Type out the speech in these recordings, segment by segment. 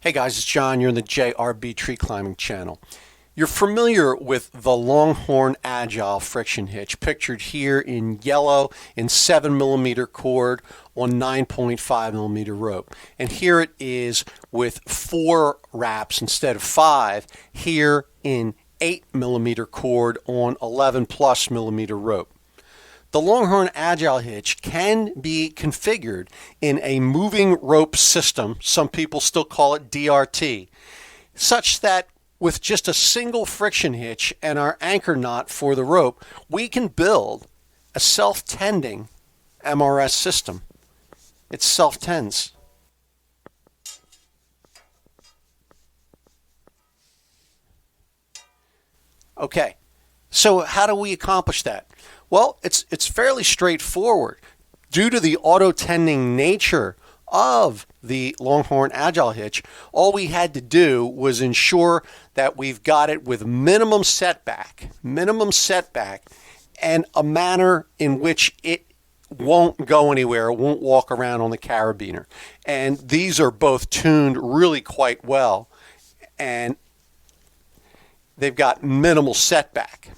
Hey guys, it's John. You're in the JRB Tree Climbing channel. You're familiar with the Longhorn Agile friction hitch, pictured here in yellow in 7mm cord on 9.5mm rope. And here it is with 4 wraps instead of 5, here in 8mm cord on 11+mm rope. The Longhorn Agile Hitch can be configured in a moving rope system, some people still call it DRT, such that with just a single friction hitch and our anchor knot for the rope, we can build a self-tending MRS system. It self-tends. Okay, so how do we accomplish that? Well, it's fairly straightforward. Due to the auto-tending nature of the Longhorn Agile Hitch, all we had to do was ensure that we've got it with minimum setback, and a manner in which it won't go anywhere, it won't walk around on the carabiner. And these are both tuned really quite well, and they've got minimal setback.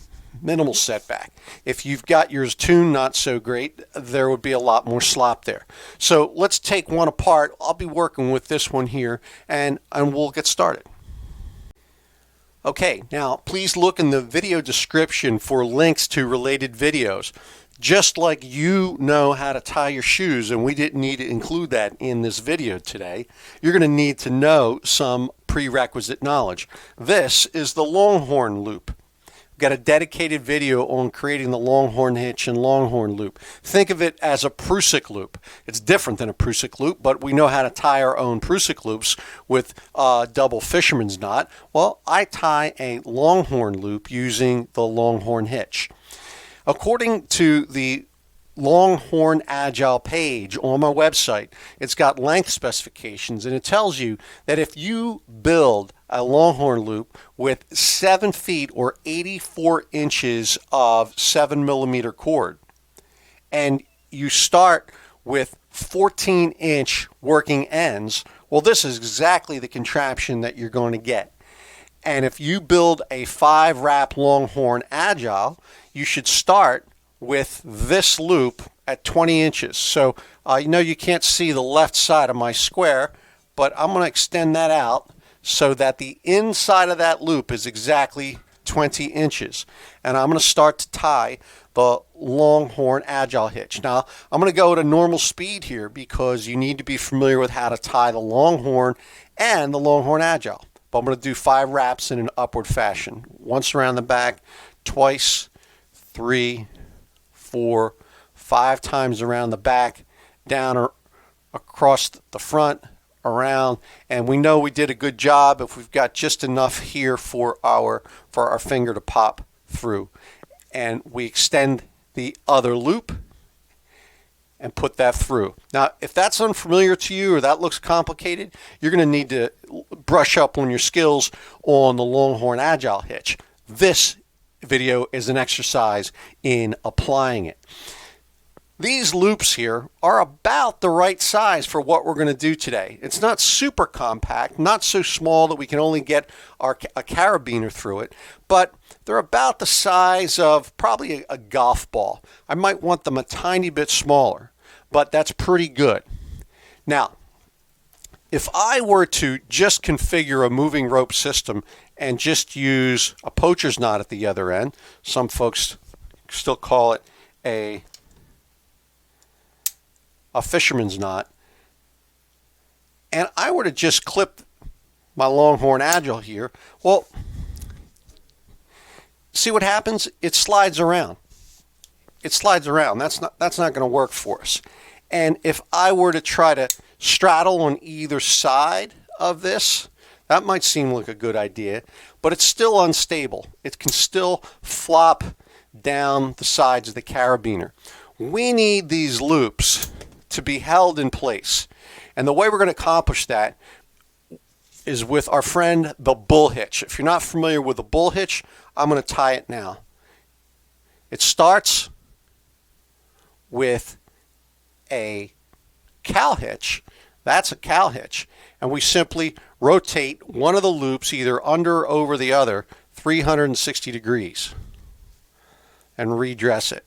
If you've got yours tuned not so great, there would be a lot more slop there. So let's take one apart. I'll be working with this one here, and we'll get started. Okay, now please look in the video description for links to related videos. Just like you know how to tie your shoes, and we didn't need to include that in this video today, you're going to need to know some prerequisite knowledge. This is the Longhorn Loop. We've got a dedicated video on creating the Longhorn Hitch and Longhorn Loop. Think of it as a Prusik loop. It's different than a Prusik loop, but we know how to tie our own Prusik loops with a double fisherman's knot. Well, I tie a Longhorn loop using the Longhorn Hitch. According to the Longhorn Agile page on my website, it's got length specifications, and it tells you that if you build a Longhorn loop with 7 feet or 84 inches of 7mm cord, and you start with 14-inch working ends, well, this is exactly the contraption that you're going to get. And if you build a 5-wrap Longhorn Agile, you should start with this loop at 20 inches. So you know you can't see the left side of my square, but I'm going to extend that out so that the inside of that loop is exactly 20 inches. And I'm going to start to tie the Longhorn Agile Hitch. Now, I'm going to go at a normal speed here because you need to be familiar with how to tie the Longhorn and the Longhorn Agile. But I'm going to do 5 wraps in an upward fashion. Once around the back, twice, 3, 4, 5 times around the back, down or across the front, around, and we know we did a good job if we've got just enough here for our finger to pop through. And we extend the other loop and put that through. Now, if that's unfamiliar to you or that looks complicated, you're going to need to brush up on your skills on the Longhorn Agile Hitch. This video is an exercise in applying it. These loops here are about the right size for what we're going to do today. It's not super compact, not so small that we can only get a carabiner through it, but they're about the size of probably a golf ball. I might want them a tiny bit smaller, but that's pretty good. Now, if I were to just configure a moving rope system and just use a poacher's knot at the other end, some folks still call it a fisherman's knot, and I were to just clip my Longhorn Agile here, well, see what happens? It slides around. That's not going to work for us. And if I were to try to straddle on either side of this, that might seem like a good idea, but it's still unstable. It can still flop down the sides of the carabiner. We need these loops to be held in place. And the way we're going to accomplish that is with our friend the bull hitch. If you're not familiar with the bull hitch, I'm going to tie it now. It starts with a cow hitch. That's a cow hitch. And we simply rotate one of the loops either under or over the other 360 degrees and redress it.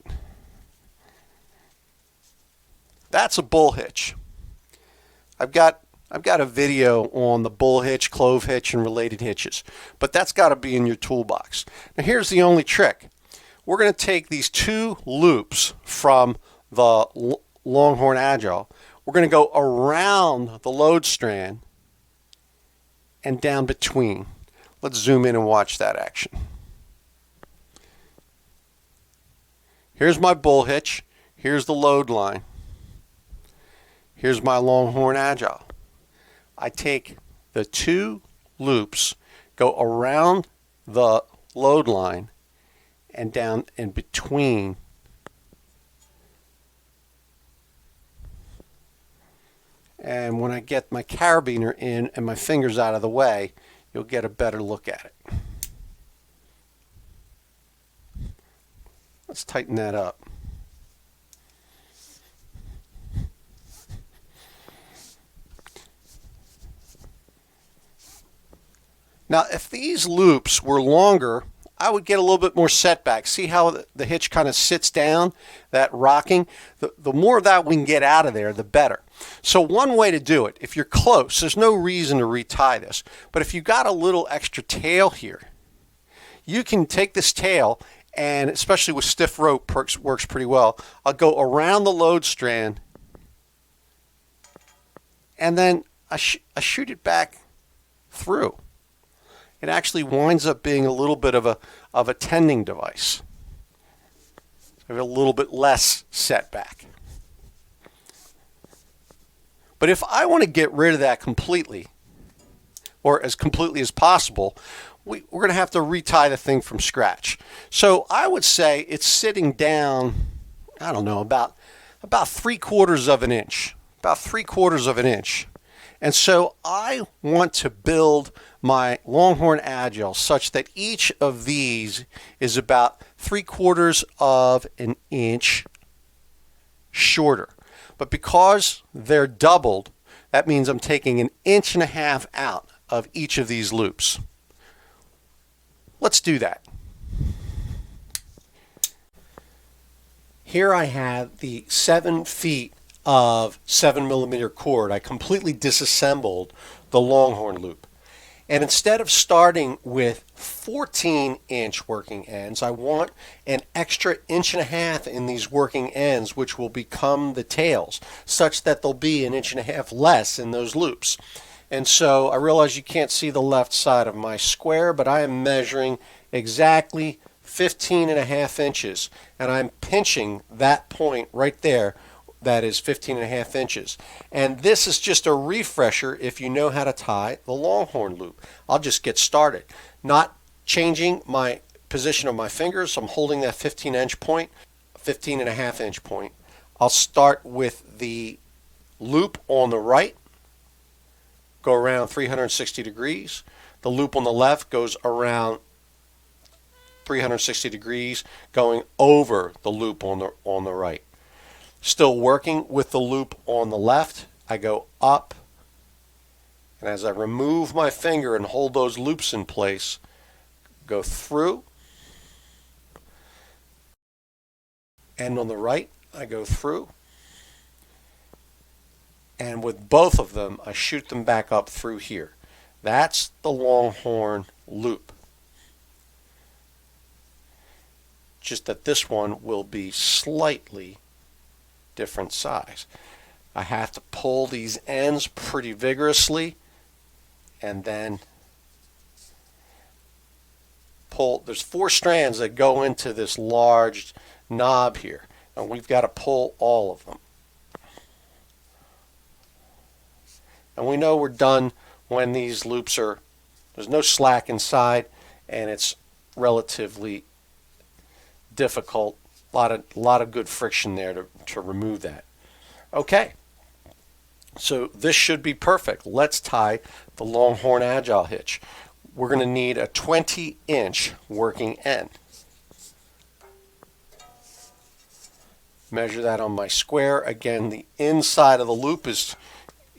That's a bull hitch. I've got a video on the bull hitch, clove hitch, and related hitches, but that's got to be in your toolbox. Now here's the only trick. We're going to take these two loops from the Longhorn Agile. We're going to go around the load strand and down between. Let's zoom in and watch that action. Here's my bull hitch. Here's the load line. Here's my Longhorn Agile. I take the two loops, go around the load line and down in between. And when I get my carabiner in and my fingers out of the way, you'll get a better look at it. Let's tighten that up. Now, if these loops were longer, I would get a little bit more setback. See how the hitch kind of sits down, that rocking? The more of that we can get out of there, the better. So one way to do it, if you're close, there's no reason to retie this, but if you've got a little extra tail here, you can take this tail, and especially with stiff rope works pretty well. I'll go around the load strand, and then I shoot it back through. It actually winds up being a little bit of a tending device. So I have a little bit less setback. But if I want to get rid of that completely, or as completely as possible, we're going to have to retie the thing from scratch. So I would say it's sitting down, I don't know, about 3/4 of an inch. About 3/4 of an inch. And so I want to build my Longhorn Agile such that each of these is about 3/4 of an inch shorter. But because they're doubled, that means I'm taking 1.5 inches out of each of these loops. Let's do that. Here I have the 7 feet of 7mm cord. I completely disassembled the Longhorn Loop. And instead of starting with 14-inch working ends, I want an extra 1.5 inches in these working ends, which will become the tails, such that there'll be 1.5 inches less in those loops. And so I realize you can't see the left side of my square, but I am measuring exactly 15.5 inches, and I'm pinching that point right there. That is 15.5 inches. And this is just a refresher if you know how to tie the Longhorn Loop. I'll just get started. Not changing my position of my fingers. I'm holding that 15-inch point, 15.5 inch point. I'll start with the loop on the right, go around 360 degrees. The loop on the left goes around 360 degrees, going over the loop on the right. Still working with the loop on the left, I go up, and as I remove my finger and hold those loops in place, go through, and on the right I go through, and with both of them I shoot them back up through here. That's the Longhorn Loop. Just that this one will be slightly different size. I have to pull these ends pretty vigorously and then pull. There's 4 strands that go into this large knob here, and we've got to pull all of them. And we know we're done when these loops there's no slack inside, and it's relatively difficult. A lot of good friction there to remove that. Okay, so this should be perfect. Let's tie the Longhorn Agile Hitch. We're going to need a 20-inch working end. Measure that on my square. Again, the inside of the loop is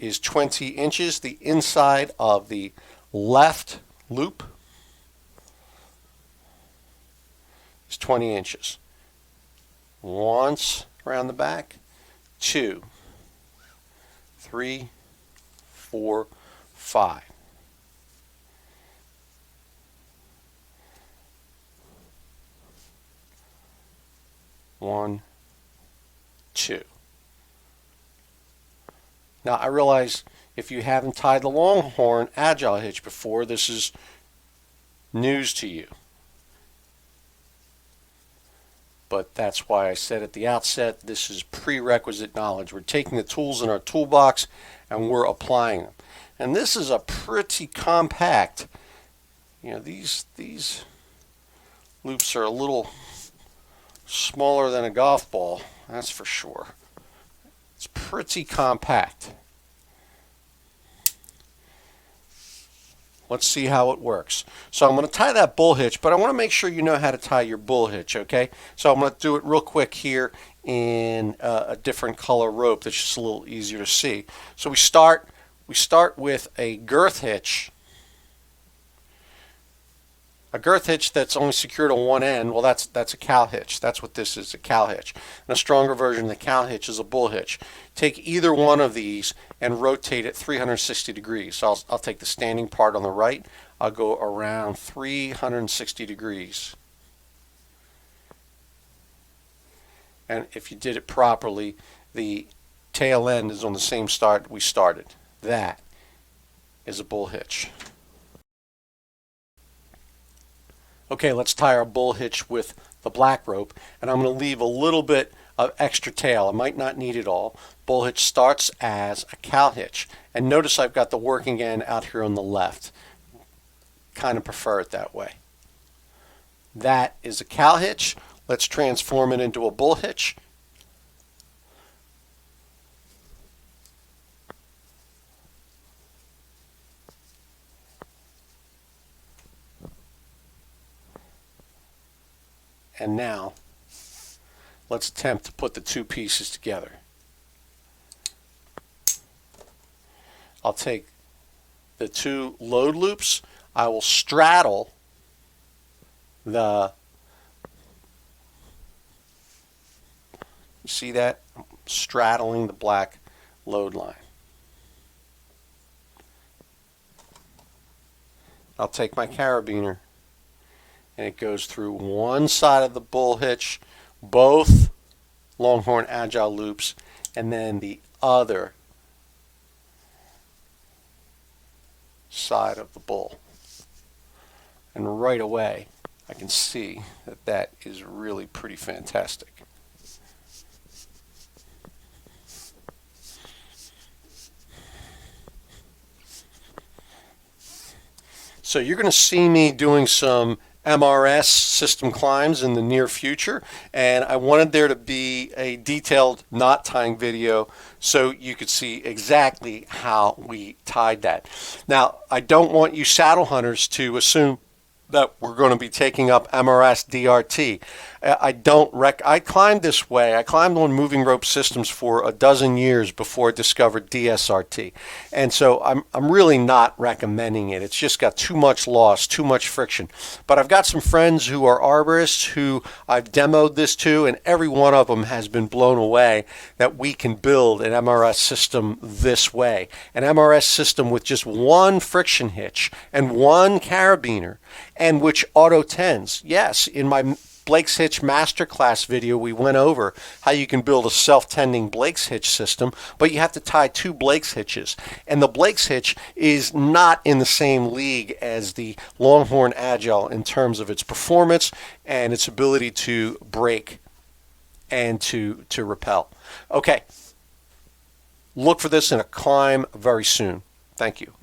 is 20 inches. The inside of the left loop is 20 inches. Once around the back, 2, 3, 4, 5. One, 2. Now I realize if you haven't tied the Longhorn Agile Hitch before, this is news to you. But that's why I said at the outset, this is prerequisite knowledge. We're taking the tools in our toolbox and we're applying them. And this is a pretty compact, these loops are a little smaller than a golf ball, that's for sure. It's pretty compact. Let's see how it works. So I'm going to tie that bull hitch, but I want to make sure you know how to tie your bull hitch, okay? So I'm going to do it real quick here in a different color rope that's just a little easier to see. So we start with a girth hitch. A girth hitch that's only secured on one end, well that's a cow hitch. That's what this is, a cow hitch. And a stronger version of the cow hitch is a bull hitch. Take either one of these and rotate it 360 degrees. So I'll take the standing part on the right. I'll go around 360 degrees. And if you did it properly, the tail end is on the same start we started. That is a bull hitch. Okay, let's tie our bull hitch with the black rope, and I'm going to leave a little bit of extra tail. I might not need it all. Bull hitch starts as a cow hitch, and notice I've got the working end out here on the left. Kind of prefer it that way. That is a cow hitch. Let's transform it into a bull hitch. And now, let's attempt to put the two pieces together. I'll take the two load loops. I will straddle the, you see that? I'm straddling the black load line. I'll take my carabiner, and it goes through one side of the bull hitch, both Longhorn Agile loops, and then the other side of the bull. And right away, I can see that that is really pretty fantastic. So you're going to see me doing some MRS system climbs in the near future, and I wanted there to be a detailed knot tying video so you could see exactly how we tied that. Now, I don't want you saddle hunters to assume that we're going to be taking up MRS DRT. I climbed this way. I climbed on moving rope systems for a dozen years before I discovered DSRT. And so I'm really not recommending it. It's just got too much loss, too much friction. But I've got some friends who are arborists who I've demoed this to, and every one of them has been blown away that we can build an MRS system this way. An MRS system with just one friction hitch and one carabiner, and which auto tends. Yes, in my Blake's Hitch Masterclass video, we went over how you can build a self-tending Blake's Hitch system, but you have to tie two Blake's Hitches. And the Blake's Hitch is not in the same league as the Longhorn Agile in terms of its performance and its ability to brake and to repel. Okay, look for this in a climb very soon. Thank you.